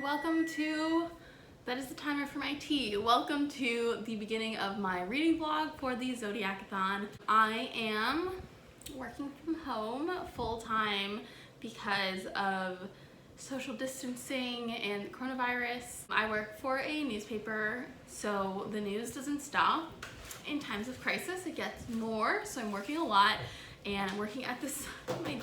welcome to, that is the timer for my tea. Welcome to the beginning of my reading vlog for the Zodiacathon. I am working from home full-time because of social distancing and coronavirus. I work for a newspaper, so the news doesn't stop. In times of crisis, it gets more, so I'm working a lot, and I'm working at my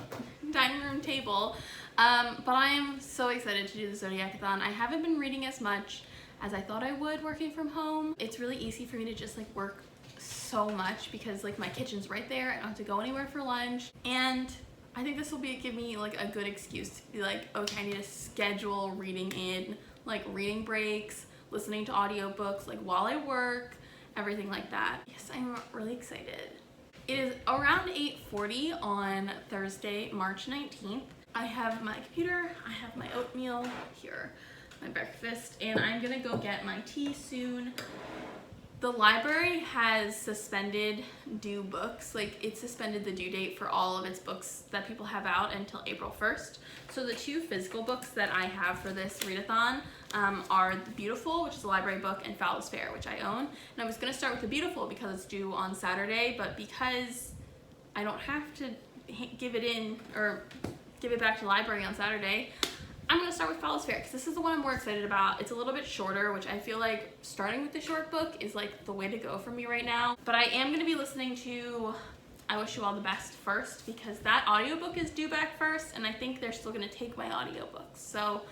dining room table. But I am so excited to do the Zodiacathon. I haven't been reading as much as I thought I would working from home. It's really easy for me to just like work so much because like my kitchen's right there. I don't have to go anywhere for lunch. And I think this will give me like a good excuse to be like, okay, I need to schedule reading in, like reading breaks, listening to audiobooks like while I work, everything like that. Yes, I'm really excited. It is around 8:40 on Thursday, March 19th. I have my computer, I have my oatmeal here, my breakfast, and I'm gonna go get my tea soon. The library has suspended due books, like it suspended the due date for all of its books that people have out until April 1st. So the two physical books that I have for this readathon are The Beautiful, which is a library book, and Foul is Fair, which I own. And I was gonna start with The Beautiful because it's due on Saturday, but because I don't have to give it in or give it back to the library on Saturday, I'm gonna start with Foul is Fair because this is the one I'm more excited about. It's a little bit shorter, which I feel like starting with the short book is like the way to go for me right now. But I am gonna be listening to I Wish You All the Best first because that audiobook is due back first, and I think they're still gonna take my audiobooks. So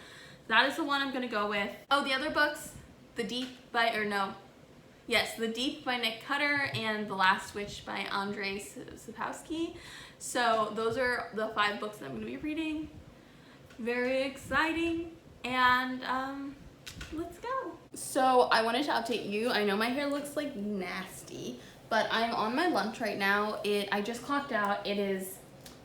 that is the one I'm gonna go with. Oh, the other books, The Deep by Nick Cutter and The Last Witch by Andrzej Sapkowski. So those are the 5 books that I'm gonna be reading. Very exciting, and let's go. So I wanted to update you. I know my hair looks like nasty, but I'm on my lunch right now. I just clocked out. It is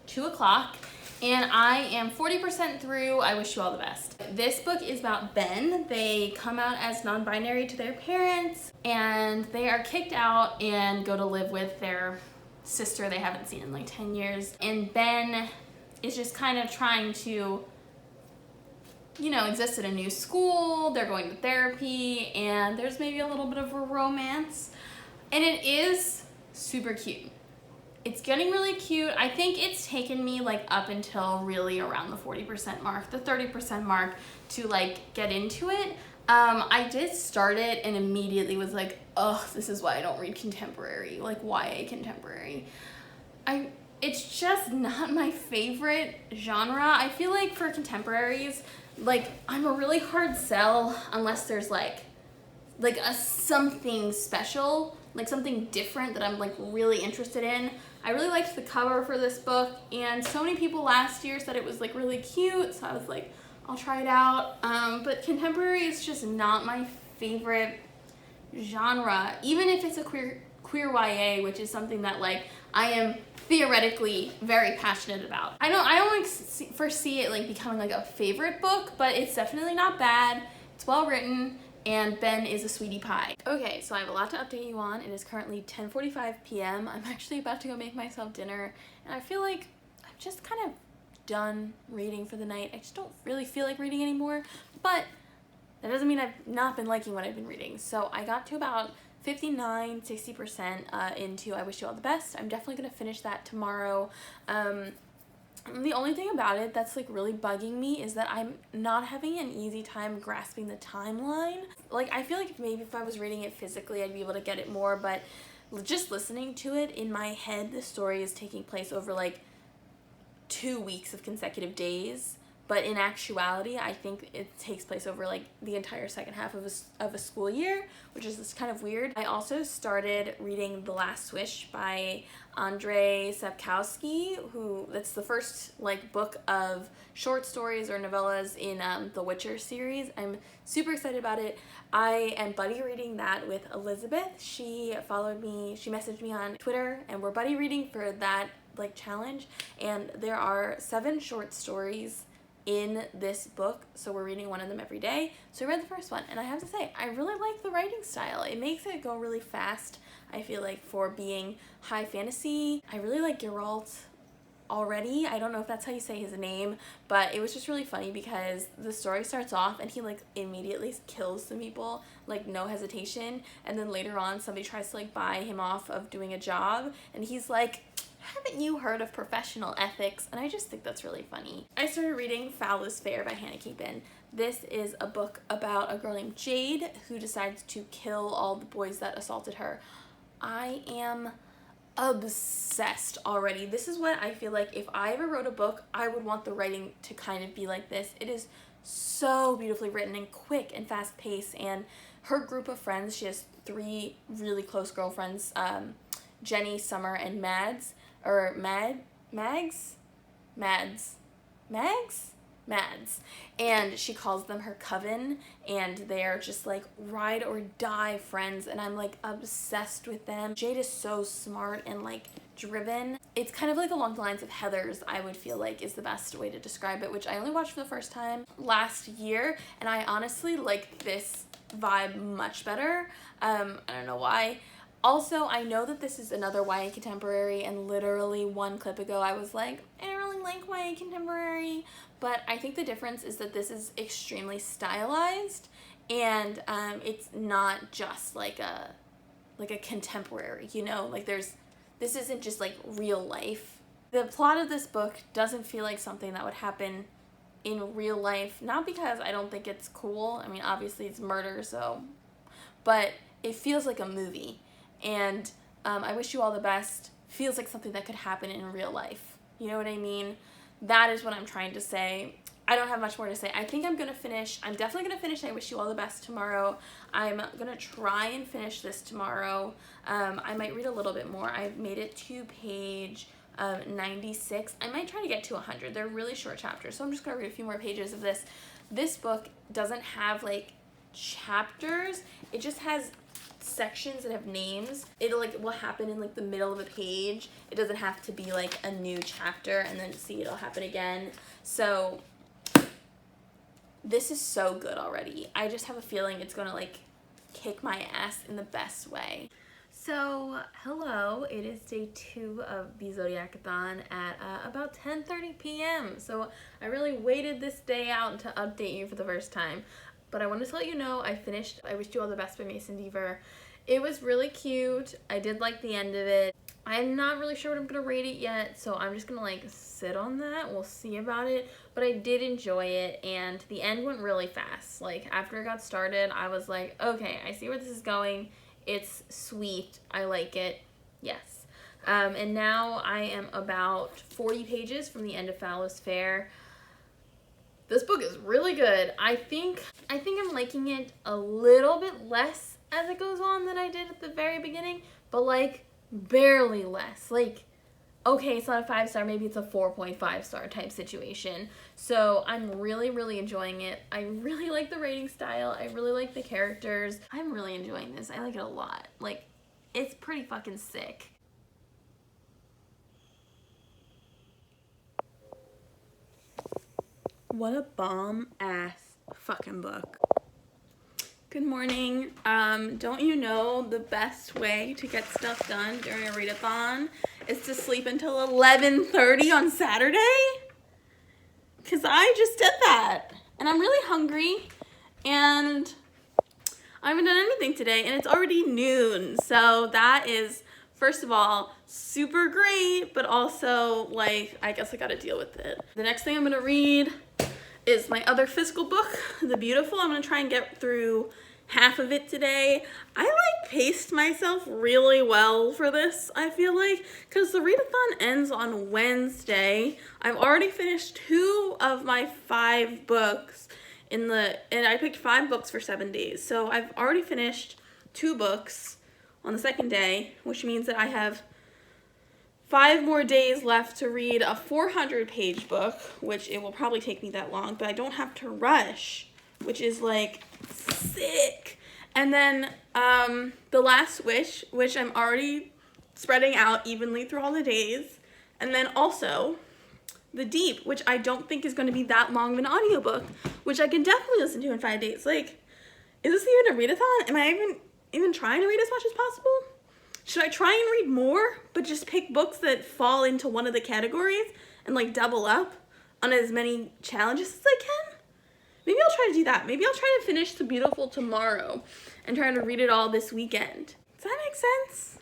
2 o'clock, and I am 40% through I Wish You All the Best. This book is about Ben. They come out as non-binary to their parents, and they are kicked out and go to live with their sister they haven't seen in like 10 years. And Ben is just kind of trying to, you know, exist at a new school. They're going to therapy, and there's maybe a little bit of a romance, and it is super cute. It's getting really cute. I think it's taken me like up until really around the 40% mark, the 30% mark to like get into it. I did start it and immediately was like, oh, this is why I don't read contemporary, like YA contemporary. It's just not my favorite genre. I feel like for contemporaries, like I'm a really hard sell unless there's like a something special, like something different that I'm like really interested in. I really liked the cover for this book, and so many people last year said it was like really cute, so I was like, I'll try it out. But contemporary is just not my favorite genre, even if it's a queer YA, which is something that like I am theoretically very passionate about. I don't foresee it like becoming like a favorite book, but it's definitely not bad. It's well written, and Ben is a sweetie pie. Okay, so I have a lot to update you on. It is currently 10:45 p.m. I'm actually about to go make myself dinner, and I feel like I'm just kind of done reading for the night. I just don't really feel like reading anymore, but that doesn't mean I've not been liking what I've been reading. So I got to about 59-60% into I Wish You All the Best. I'm definitely gonna finish that tomorrow. The only thing about it that's like really bugging me is that I'm not having an easy time grasping the timeline. Like I feel like maybe if I was reading it physically I'd be able to get it more, but just listening to it in my head, the story is taking place over like 2 weeks of consecutive days. But in actuality, I think it takes place over like the entire second half of a school year, which is just kind of weird. I also started reading The Last Wish by Andrzej Sapkowski, that's the first like book of short stories or novellas in the Witcher series. I'm super excited about it. I am buddy reading that with Elizabeth. She followed me, she messaged me on Twitter, and we're buddy reading for that like challenge. And there are 7 short stories in this book, so we're reading one of them every day. So I read the first one, and I have to say I really like the writing style. It makes it go really fast. I feel like for being high fantasy, I really like Geralt already. I don't know if that's how you say his name, but it was just really funny because the story starts off and he like immediately kills some people, like no hesitation, and then later on somebody tries to like buy him off of doing a job and he's like, haven't you heard of professional ethics? And I just think that's really funny. I started reading Foul is Fair by Capin. This is a book about a girl named Jade who decides to kill all the boys that assaulted her. I am obsessed already. This is what I feel like if I ever wrote a book, I would want the writing to kind of be like this. It is so beautifully written and quick and fast paced, and her group of friends, she has 3 really close girlfriends, Jenny, Summer, and Mads, and she calls them her coven, and they're just like ride or die friends, and I'm like obsessed with them. Jade is so smart and like driven. It's kind of like along the lines of Heather's, I would feel like is the best way to describe it, which I only watched for the first time last year, and I honestly like this vibe much better. I don't know why. Also, I know that this is another YA contemporary, and literally one clip ago I was like, I don't really like YA contemporary, but I think the difference is that this is extremely stylized, and it's not just like a contemporary, you know, like this isn't just like real life. The plot of this book doesn't feel like something that would happen in real life, not because I don't think it's cool, I mean obviously it's murder, so, but it feels like a movie. And I Wish You All the Best feels like something that could happen in real life. You know what I mean? That is what I'm trying to say. I don't have much more to say. I think I'm definitely going to finish I Wish You All the Best tomorrow. I'm going to try and finish this tomorrow. I might read a little bit more. I've made it to page 96. I might try to get to 100. They're really short chapters, so I'm just going to read a few more pages of this. This book doesn't have like chapters. It just has sections that have names. It'll like will happen in like the middle of a page. It doesn't have to be like a new chapter and then see it'll happen again. So this is so good already. I just have a feeling it's gonna like kick my ass in the best way. So hello, it is day 2 of the Zodiac-a-thon at about 10:30 p.m. So I really waited this day out to update you for the first time. But I wanted to let you know I finished I Wish You All the Best by Deaver. It was really cute. I did like the end of it. I'm not really sure what I'm going to rate it yet, so I'm just going to like sit on that. We'll see about it. But I did enjoy it, and the end went really fast. Like after it got started, I was like, okay, I see where this is going. It's sweet. I like it. Yes. And now I am about 40 pages from the end of Foul is Fair. This book is really good. I think I'm liking it a little bit less as it goes on than I did at the very beginning, but like barely less. Like, okay, it's not a 5-star, maybe it's a 4.5-star type situation. So I'm really, really enjoying it. I really like the writing style. I really like the characters. I'm really enjoying this. I like it a lot. Like, it's pretty fucking sick. What a bomb-ass fucking book. Good morning. Don't you know the best way to get stuff done during a readathon is to sleep until 11:30 on Saturday? Because I just did that. And I'm really hungry. And I haven't done anything today. And it's already noon. So that is, first of all, super great. But also, like, I guess I gotta deal with it. The next thing I'm gonna read is my other physical book, The Beautiful. I'm gonna try and get through half of it today. I like paced myself really well for this, I feel like, because the readathon ends on Wednesday. I've already finished 2 of my 5 books and I picked 5 books for 7 days. So I've already finished 2 books on the second day, which means that I have 5 more days left to read a 400-page book, which it will probably take me that long, but I don't have to rush, which is like sick. And then The Last Wish, which I'm already spreading out evenly through all the days. And then also The Deep, which I don't think is going to be that long of an audiobook, which I can definitely listen to in 5 days. Like, is this even a readathon? Am I even trying to read as much as possible? should I try and read more, but just pick books that fall into one of the categories and like double up on as many challenges as I can? Maybe I'll try to do that. Maybe I'll try to finish The Beautiful tomorrow and try to read it all this weekend. Does that make sense?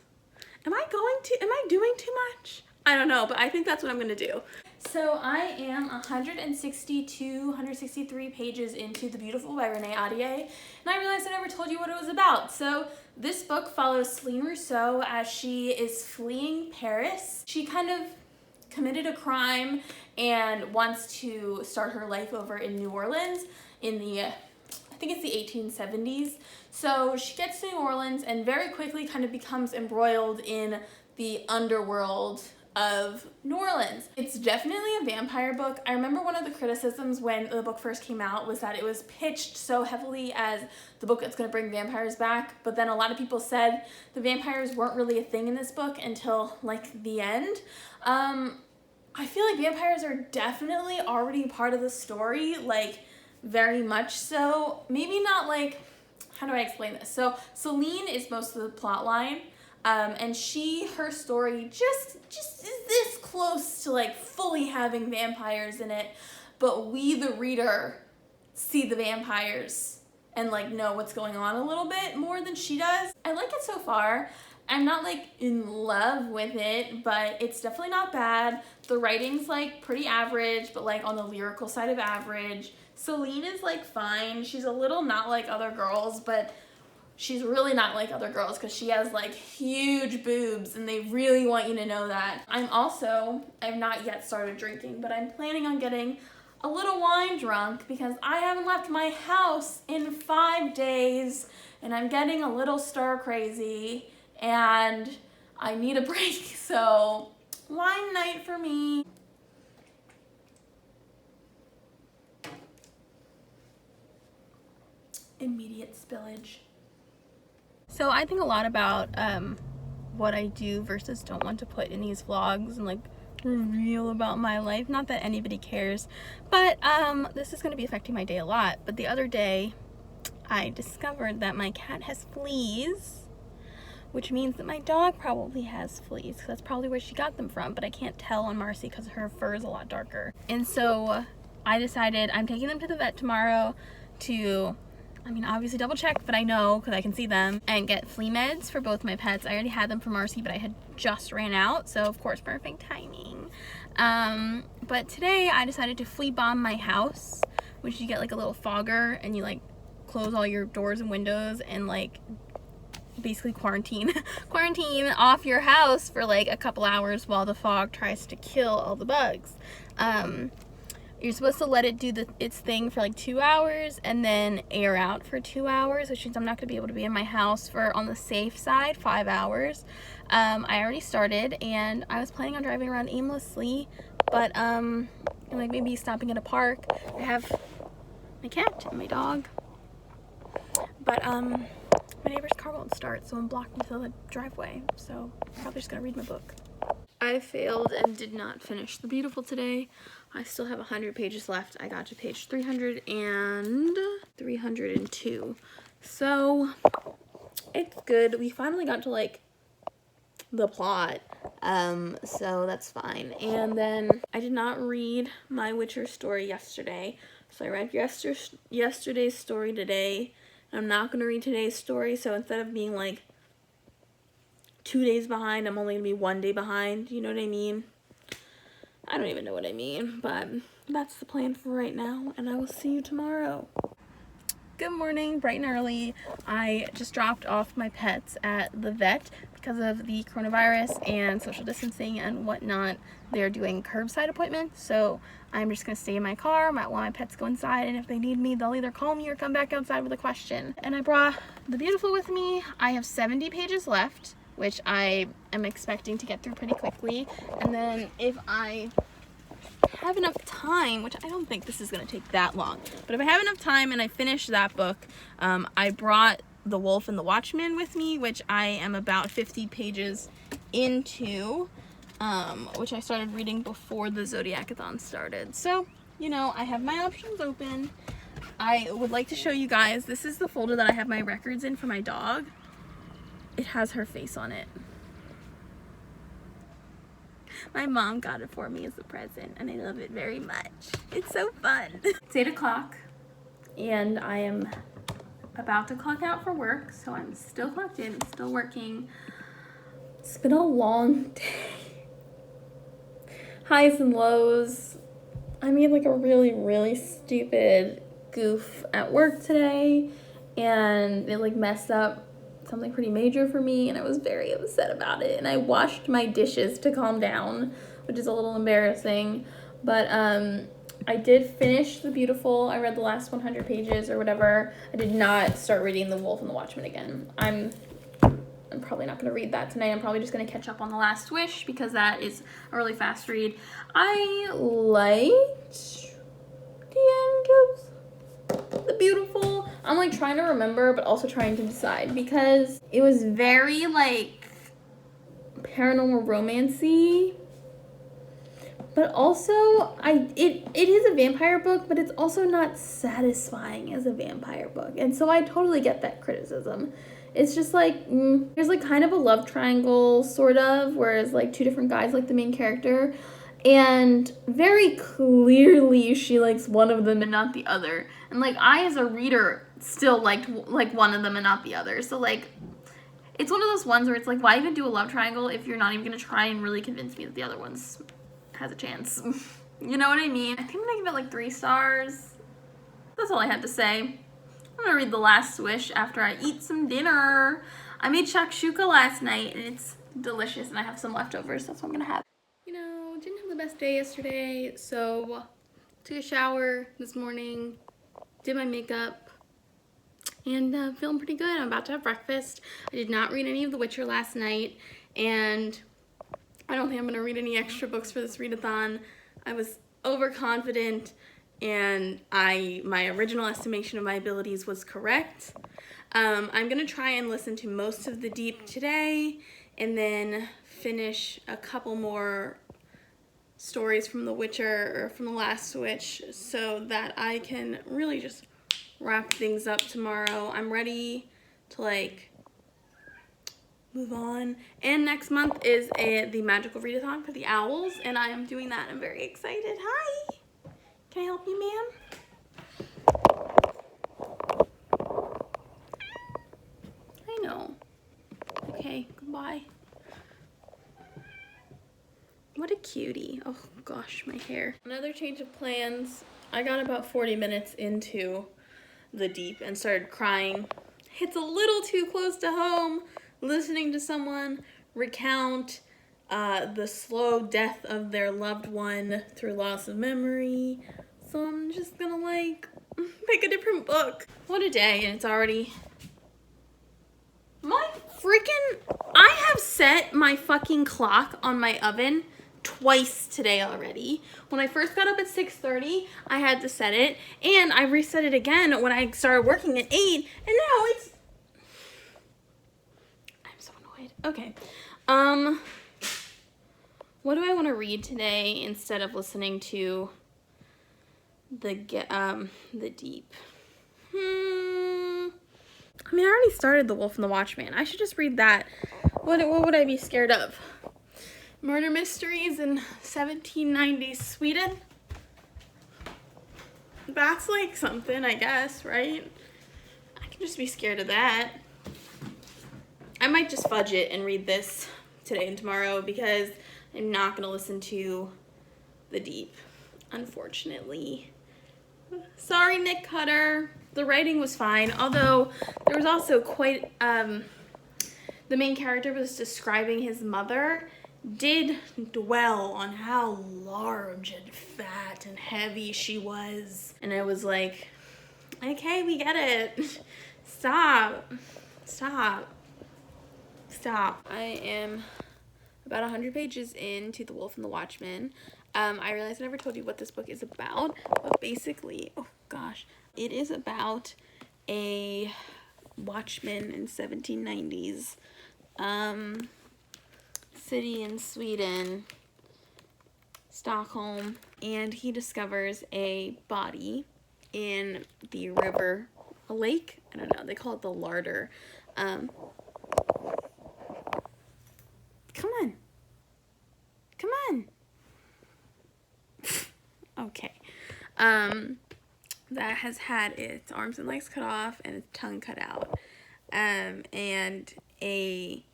Am I doing too much? I don't know, but I think that's what I'm gonna do. So I am 163 pages into The Beautiful by Renee Ahdieh, and I realized I never told you what it was about. So this book follows Celine Rousseau as she is fleeing Paris. She kind of committed a crime and wants to start her life over in New Orleans in the, I think it's the 1870s. So she gets to New Orleans and very quickly kind of becomes embroiled in the underworld of New Orleans. It's definitely a vampire book. I remember one of the criticisms when the book first came out was that it was pitched so heavily as the book that's going to bring vampires back, but then a lot of people said the vampires weren't really a thing in this book until like the end. I feel like vampires are definitely already part of the story, like very much so. Maybe not like, how do I explain this? So Celine is most of the plot line. And her story just is this close to like fully having vampires in it, but we, the reader, see the vampires and like know what's going on a little bit more than she does. I like it so far. I'm not like in love with it, but it's definitely not bad. The writing's like pretty average, but like on the lyrical side of average. Celine is like fine. She's a little not like other girls, but she's really not like other girls because she has like huge boobs and they really want you to know that. I've not yet started drinking, but I'm planning on getting a little wine drunk because I haven't left my house in 5 days and I'm getting a little stir crazy and I need a break. So wine night for me. Immediate spillage. So I think a lot about what I do versus don't want to put in these vlogs and like reveal about my life. Not that anybody cares, but this is going to be affecting my day a lot. But the other day I discovered that my cat has fleas, which means that my dog probably has fleas. That's probably where she got them from, but I can't tell on Marcy because her fur is a lot darker. And so I decided I'm taking them to the vet tomorrow to, obviously double check, but I know because I can see them, and get flea meds for both my pets. I already had them for Marcy, but I had just ran out, so of course perfect timing. But today I decided to flea bomb my house, which you get like a little fogger and you like close all your doors and windows and like basically quarantine off your house for like a couple hours while the fog tries to kill all the bugs. You're supposed to let it do its thing for like 2 hours and then air out for 2 hours, which means I'm not going to be able to be in my house for, on the safe side, 5 hours. I already started and I was planning on driving around aimlessly, but like maybe stopping at a park. I have my cat and my dog, but my neighbor's car won't start, so I'm blocked into the driveway, so I'm probably just going to read my book. I failed and did not finish The Beautiful today. I still have 100 pages left. I got to page 300 and 302. So it's good. We finally got to like the plot. So that's fine. And then I did not read my Witcher story yesterday. So I read yesterday's story today. I'm not going to read today's story. So instead of being like 2 days behind, I'm only going to be 1 day behind. You know what I mean? I don't even know what I mean, but that's the plan for right now, and I will see you tomorrow. Good morning, bright and early. I just dropped off my pets at the vet because of the coronavirus and social distancing and whatnot. They're doing curbside appointments, so I'm just going to stay in my car while my pets go inside, and if they need me, they'll either call me or come back outside with a question. And I brought The Beautiful with me. I have 70 pages left, which I am expecting to get through pretty quickly. And then if I have enough time, which I don't think this is going to take that long, but if I have enough time and I finish that book, I brought The Wolf and the Watchman with me, which I am about 50 pages into, which I started reading before the Zodiacathon started. So, you know, I have my options open. I would like to show you guys, this is the folder that I have my records in for my dog. It has her face on it. My mom got it for me as a present, and I love it very much. It's so fun. It's 8 o'clock, and I am about to clock out for work, so I'm still clocked in, still working. It's been a long day. Highs and lows. I made like a really stupid goof at work today, and it like messed up something pretty major for me, and I was very upset about it, and I washed my dishes to calm down, which is a little embarrassing, but I did finish The Beautiful. I read the last 100 pages or whatever. I did not start reading The Wolf and the Watchman again. I'm probably not going to read that tonight. I'm probably just going to catch up on The Last Wish because that is a really fast read. I liked the end of The Beautiful. I'm like trying to remember but also trying to decide because it was very like paranormal romancy, but also it is a vampire book, but it's also not satisfying as a vampire book, and so I totally get that criticism. It's just like there's like kind of a love triangle sort of, whereas like two different guys like the main character, and very clearly she likes one of them and not the other, and like I as a reader still liked like one of them and not the other. So like it's one of those ones where it's like, why even do a love triangle if you're not even gonna try and really convince me that the other one's has a chance? You know what I mean? I think I'm gonna give it like 3 stars. That's all I had to say. I'm gonna read The Last Wish after I eat some dinner. I made shakshuka last night and it's delicious, and I have some leftovers, so that's what I'm gonna have. You know, didn't have the best day yesterday, so took a shower this morning, did my makeup, and feeling pretty good. I'm about to have breakfast. I did not read any of The Witcher last night, and I don't think I'm going to read any extra books for this readathon. I was overconfident, and my original estimation of my abilities was correct. I'm going to try and listen to most of The Deep today, and then finish a couple more stories from The Witcher, or from The Last Witch, so that I can really just wrap things up tomorrow. I'm ready to like move on. And next month is the magical readathon for the owls, and I am doing that. I'm very excited. Hi! Can I help you, ma'am? I know. Okay, goodbye. What a cutie. Oh gosh, my hair. Another change of plans. I got about 40 minutes into The Deep and started crying. It's a little too close to home, listening to someone recount the slow death of their loved one through loss of memory. So I'm just gonna like pick a different book. What a day, and it's already I have set my fucking clock on my oven twice today already. When I first got up at 6:30, I had to set it, and I reset it again when I started working at 8, and now it's... I'm so annoyed. Okay. What do I want to read today instead of listening to the Deep? I mean, I already started The Wolf and the Watchman. I should just read that. What would I be scared of? Murder mysteries in 1790s Sweden? That's like something, I guess, right? I can just be scared of that. I might just fudge it and read this today and tomorrow because I'm not going to listen to The Deep, unfortunately. Sorry, Nick Cutter. The writing was fine, although there was also quite, the main character was describing his mother, did dwell on how large and fat and heavy she was. And I was like, okay, we get it. Stop. I am about 100 pages into The Wolf and the Watchman. I realized I never told you what this book is about, but basically, oh gosh, it is about a watchman in 1790s city in Sweden, Stockholm, and he discovers a body in the river, a lake, I don't know, they call it the larder. Come Come on. Okay. That has had its arms and legs cut off and its tongue cut out. And a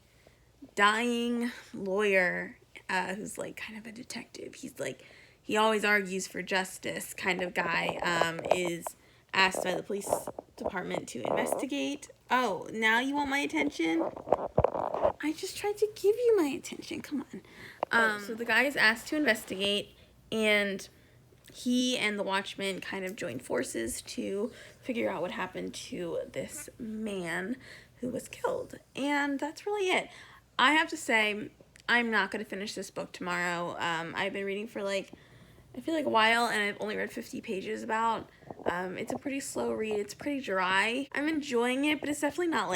dying lawyer who's like kind of a detective. He's like, he always argues for justice kind of guy, is asked by the police department to investigate. Oh, now you want my attention? I just tried to give you my attention. Come on. So the guy is asked to investigate, and he and the Watchman kind of joined forces to figure out what happened to this man who was killed. And that's really it. I have to say, I'm not going to finish this book tomorrow. I've been reading for I feel like a while, and I've only read 50 pages about. It's a pretty slow read. It's pretty dry. I'm enjoying it, but it's definitely not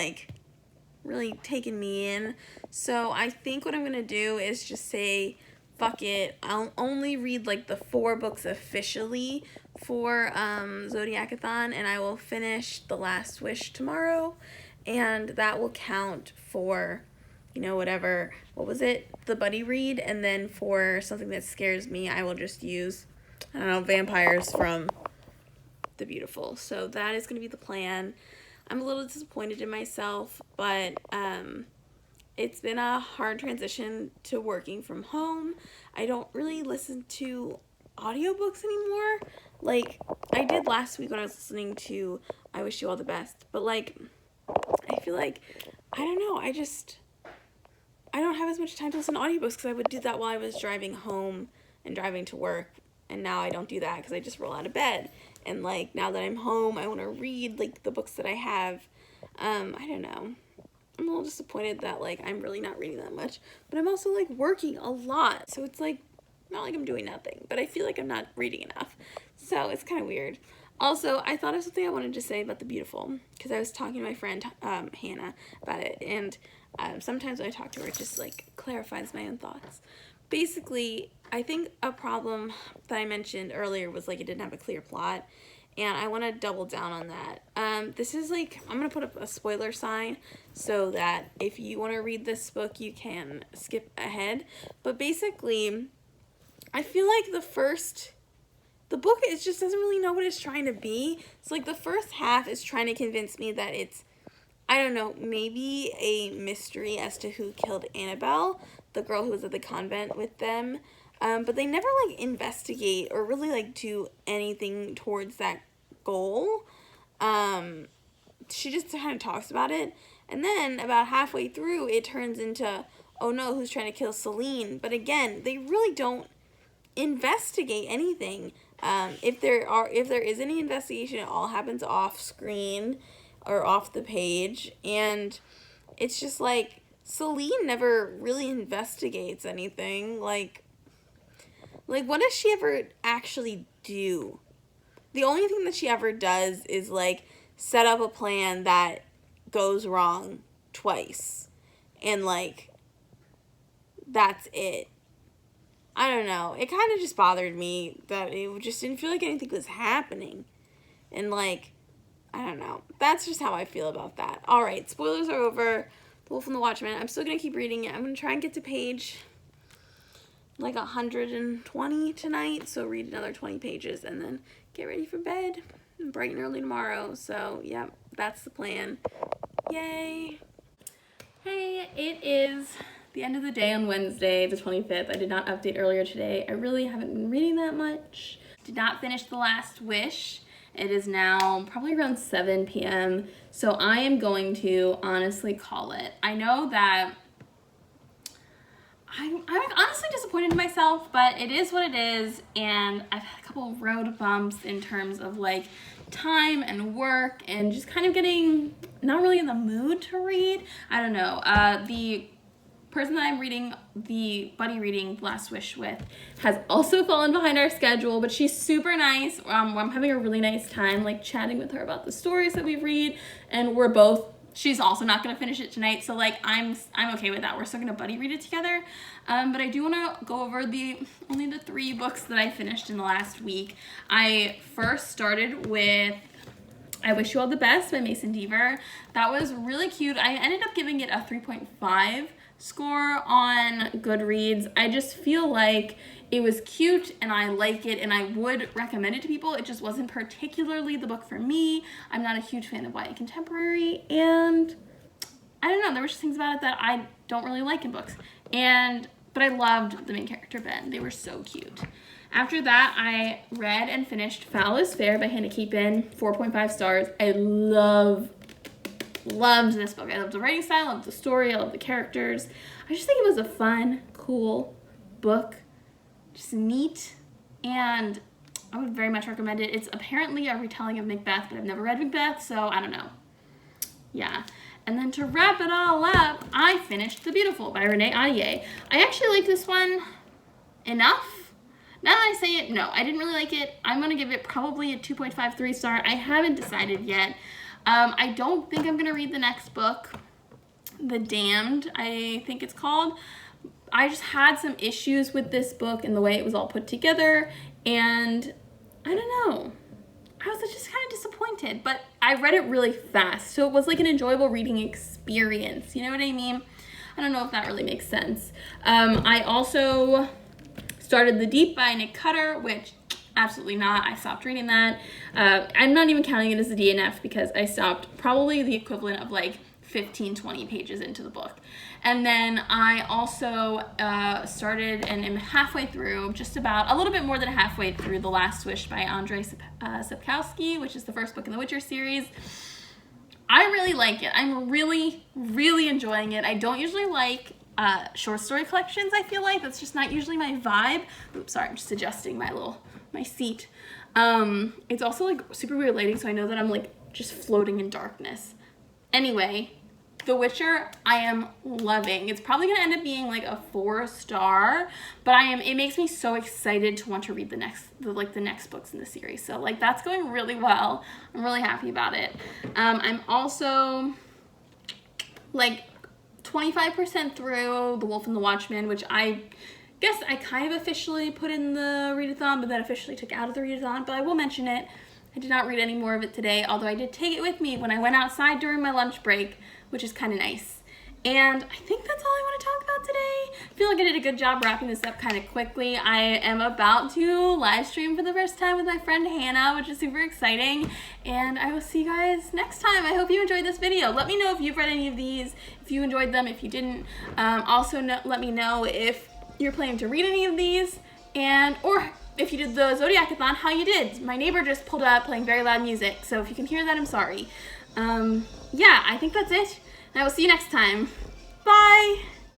really taking me in. So I think what I'm going to do is just say, fuck it. I'll only read the 4 books officially for Zodiacathon, and I will finish The Last Wish tomorrow, and that will count for, whatever, what was it? The buddy read, and then for something that scares me, I will just use, I don't know, vampires from The Beautiful. So that is going to be the plan. I'm a little disappointed in myself, but it's been a hard transition to working from home. I don't really listen to audiobooks anymore. I did last week when I was listening to I Wish You All the Best, but I feel I don't know, I don't have as much time to listen to audiobooks because I would do that while I was driving home and driving to work, and now I don't do that because I just roll out of bed. And now that I'm home, I want to read the books that I have. I don't know. I'm a little disappointed that I'm really not reading that much, but I'm also working a lot, so it's not I'm doing nothing, but I feel I'm not reading enough, so it's kind of weird. Also, I thought of something I wanted to say about The Beautiful, because I was talking to my friend Hannah about it, and sometimes when I talk to her, it just clarifies my own thoughts. Basically, I think a problem that I mentioned earlier was it didn't have a clear plot, and I want to double down on that. This is I'm going to put up a spoiler sign so that if you want to read this book, you can skip ahead. But basically, I feel the book just doesn't really know what it's trying to be. So the first half is trying to convince me that it's, I don't know, maybe a mystery as to who killed Annabelle, the girl who was at the convent with them. But they never investigate or really do anything towards that goal. She just kind of talks about it, and then about halfway through it turns into, oh no, who's trying to kill Celine? But again, they really don't investigate anything. If there is any investigation, it all happens off screen or off the page, and it's just Celine never really investigates anything. What does she ever actually do? The only thing that she ever does is set up a plan that goes wrong twice, and that's it. I don't know. It kind of just bothered me that it just didn't feel like anything was happening. And I don't know. That's just how I feel about that. Alright, spoilers are over. The Wolf and the Watchman. I'm still going to keep reading it. I'm going to try and get to page 120 tonight. So read another 20 pages and then get ready for bed. Bright and early tomorrow. So, yep, that's the plan. Yay! Hey, it is the end of the day on Wednesday, the 25th. I did not update earlier today. I really haven't been reading that much. Did not finish The Last Wish. It is now probably around 7 p.m. So I am going to honestly call it. I know that I'm honestly disappointed in myself, but it is what it is, and I've had a couple of road bumps in terms of time and work and just kind of getting not really in the mood to read. I don't know. The person that I'm reading the buddy reading Last Wish with has also fallen behind our schedule, but she's super nice. I'm having a really nice time chatting with her about the stories that we read, and she's also not going to finish it tonight, so I'm okay with that. We're still going to buddy read it together. But I do want to go over only the 3 books that I finished in the last week. I first started with I Wish You All the Best by Mason Deaver. That was really cute. I ended up giving it a 3.5 score on Goodreads. I just feel like it was cute and I like it and I would recommend it to people. It just wasn't particularly the book for me. I'm not a huge fan of YA contemporary, and I don't know, there were just things about it that I don't really like in books. But I loved the main character, Ben. They were so cute. After that, I read and finished Foul is Fair by Capin, 4.5 stars. I loved this book. I loved the writing style, I loved the story, I loved the characters. I just think it was a fun, cool book. Just neat, and I would very much recommend it. It's apparently a retelling of Macbeth, but I've never read Macbeth, so I don't know. Yeah. And then to wrap it all up, I finished The Beautiful by Renee Ahdieh. I actually like this one enough. Now that I say it, no, I didn't really like it. I'm going to give it probably a 2.53 star. I haven't decided yet. I don't think I'm going to read the next book, The Damned, I think it's called. I just had some issues with this book and the way it was all put together, and I don't know. I was just kind of disappointed, but I read it really fast, so it was like an enjoyable reading experience. You know what I mean? I don't know if that really makes sense. I also started The Deep by Nick Cutter, which absolutely not. I stopped reading that. I'm not even counting it as a DNF because I stopped probably the equivalent of like 15, 20 pages into the book. And then I also started and am halfway through, just about a little bit more than halfway through, The Last Wish by Andrzej Sapkowski, which is the first book in the Witcher series. I really like it. I'm really, really enjoying it. I don't usually like short story collections, I feel like. That's just not usually my vibe. Oops, sorry, I'm just adjusting my seat. It's also like super weird lighting, so I know that I'm like just floating in darkness. Anyway, The Witcher, I am loving. It's probably gonna end up being like a 4-star, but it makes me so excited to want to read the next books in the series. So like that's going really well. I'm really happy about it. I'm also like 25% through The Wolf and the Watchman, which I guess I kind of officially put in the readathon, but then officially took out of the readathon, but I will mention it. I did not read any more of it today, although I did take it with me when I went outside during my lunch break, which is kind of nice. And I think that's all I want to talk about today. I feel like I did a good job wrapping this up kind of quickly. I am about to live stream for the first time with my friend Hannah, which is super exciting. And I will see you guys next time. I hope you enjoyed this video. Let me know if you've read any of these, if you enjoyed them, if you didn't. Let me know if you're planning to read any of these, or if you did the Zodiac-a-thon, how you did. My neighbor just pulled up playing very loud music, so if you can hear that, I'm sorry. Yeah, I think that's it. And I will see you next time. Bye!